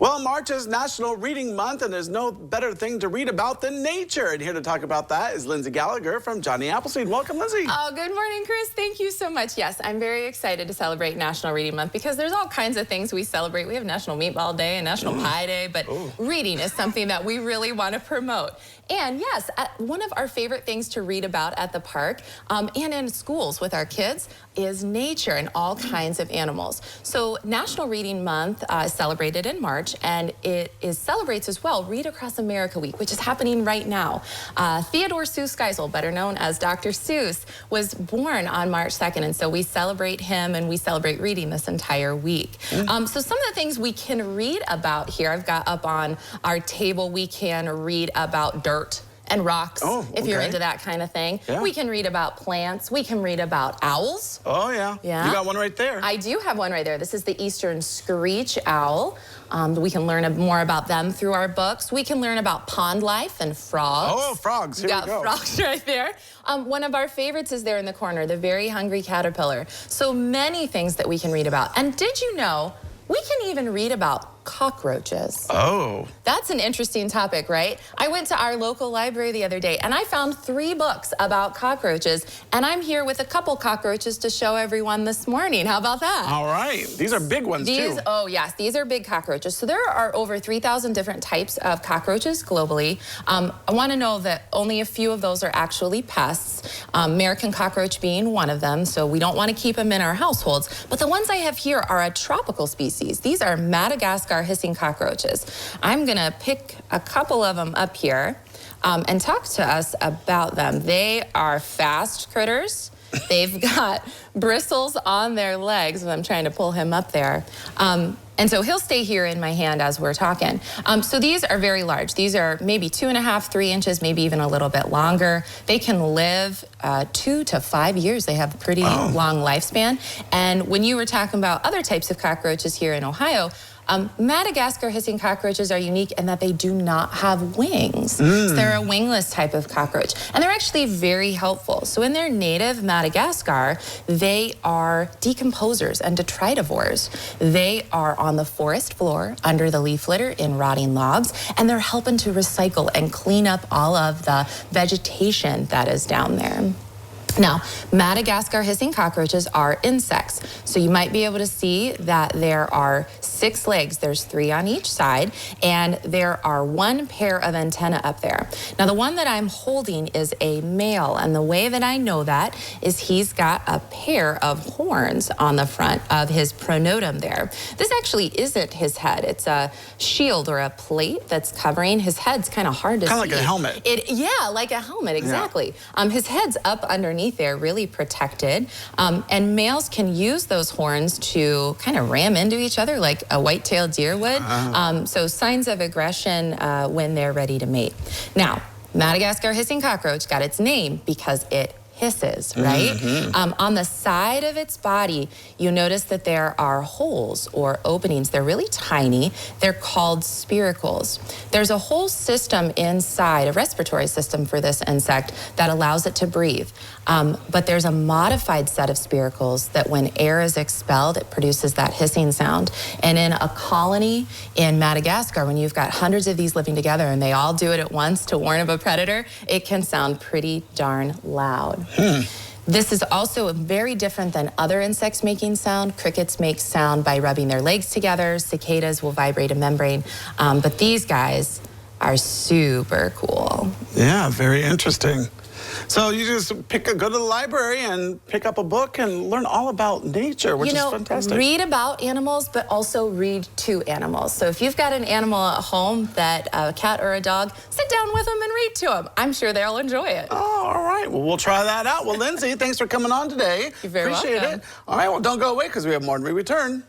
Well, March is National Reading Month, and there's no better thing to read about than nature. And here to talk about that is Lindsey from Johnny Appleseed. Welcome, Lindsey. Oh, good morning, Chris. Thank you so much. Yes, I'm very excited to celebrate National Reading Month because there's all kinds of things we celebrate. We have National Meatball Day and National Pie Day, but reading is something that we really want to promote. And yes, one of our favorite things to read about at the park and in schools with our kids is nature and all kinds of animals. So National Reading Month is celebrated in March, and it celebrates as well Read Across America Week, which is happening right now. Theodore Seuss Geisel, better known as Dr. Seuss, was born on March 2nd, and so we celebrate him and we celebrate reading this entire week. So some of the things we can read about here, I've got up on our table. We can read about dirt and rocks, if you're into that kind of thing. Yeah. We can read about plants. We can read about owls. Oh, yeah. You got one right there. I do have one right there. This is the Eastern Screech Owl. We can learn more about them through our books. We can learn about pond life and frogs. Oh, frogs. Here we go. Frogs right there. One of our favorites is there in the corner, the Very Hungry Caterpillar. So many things that we can read about. And did you know we can even read about cockroaches? Oh. That's an interesting topic, right? I went to our local library the other day and I found 3 books about cockroaches, and I'm here with a couple cockroaches to show everyone this morning. How about that? All right. These are big ones too. Oh yes, these are big cockroaches. So there are over 3,000 different types of cockroaches globally. I want to know that only a few of those are actually pests, American cockroach being one of them, so we don't want to keep them in our households. But the ones I have here are a tropical species. These are Madagascar hissing cockroaches. I'm gonna pick a couple of them up here and talk to us about them. They are fast critters. They've got bristles on their legs, and I'm trying to pull him up there. And so he'll stay here in my hand as we're talking. So these are very large. These are maybe 2.5, 3 inches, maybe even a little bit longer. They can live 2 to 5 years. They have a pretty long lifespan. And when you were talking about other types of cockroaches here in Ohio, Madagascar hissing cockroaches are unique in that they do not have wings. So they're a wingless type of cockroach. And they're actually very helpful. So in their native Madagascar, they are decomposers and detritivores. They are on the forest floor under the leaf litter in rotting logs, and they're helping to recycle and clean up all of the vegetation that is down there. Now, Madagascar hissing cockroaches are insects. So you might be able to see that there are 6 legs. There's 3 on each side, and there are 1 pair of antennae up there. Now, the one that I'm holding is a male, and the way that I know that is he's got a pair of horns on the front of his pronotum there. This actually isn't his head. It's a shield or a plate that's covering his head's kind of hard to see. Kind of like a helmet. Yeah, like a helmet, exactly. Yeah. His head's up underneath there, really protected. And males can use those horns to kind of ram into each other like a white-tailed deer would. So signs of aggression when they're ready to mate. Now, Madagascar hissing cockroach got its name because it hisses, right? On the side of its body, you notice that there are holes or openings. They're really tiny. They're called spiracles. There's a whole system inside, a respiratory system for this insect that allows it to breathe. But there's a modified set of spiracles that when air is expelled, it produces that hissing sound. And in a colony in Madagascar, when you've got hundreds of these living together and they all do it at once to warn of a predator, it can sound pretty darn loud. This is also very different than other insects making sound. Crickets make sound by rubbing their legs together. Cicadas will vibrate a membrane. But these guys are super cool. Yeah, very interesting. So you just go to the library and pick up a book and learn all about nature, which is fantastic. Read about animals, but also read to animals. So if you've got an animal at home, that a cat or a dog, sit down with them and read to them. I'm sure they'll enjoy it. Oh, all right. Well, we'll try that out. Well, Lindsey, thanks for coming on today. You're very welcome. Appreciate it. All right, well, don't go away because we have more when we return.